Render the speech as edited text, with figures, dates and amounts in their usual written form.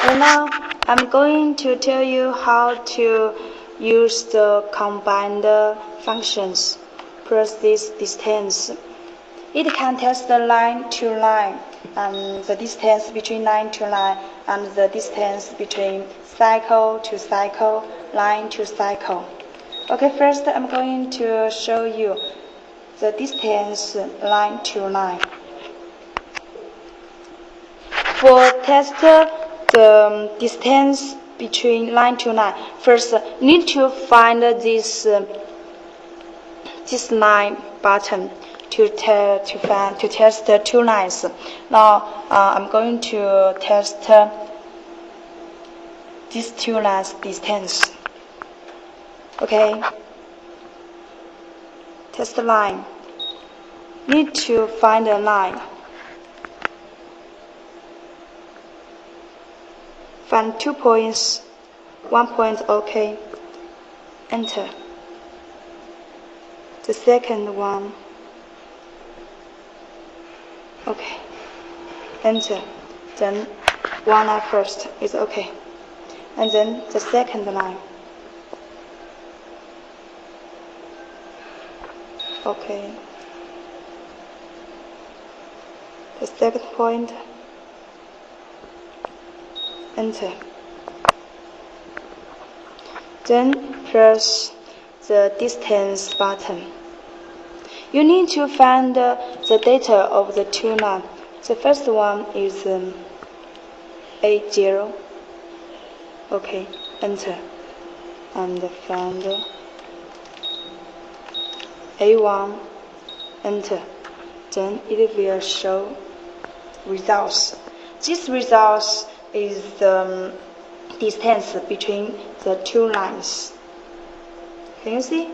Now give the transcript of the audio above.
So now I'm going to tell you how to use the combined functions plus this distance. It can test the line to line and the distance between line to line and the distance between cycle to cycle, line to cycle. Okay, first I'm going to show you the distance line to line. For test the distance between line to line, first you need to find this line button to test the two lines. Now I'm going to test these two lines distance. Okay. Test the line. Need to find a line. Find 2 points, 1 point OK. Enter. The second one. OK. Enter. Then one line first is OK. And then the second line. OK. The second point. Enter. Then press the distance button. You need to find the data of the two lines. The first one is A0. OK. Enter. And find A1. Enter. Then it will show results. This results is the distance between the two lines. Can you see?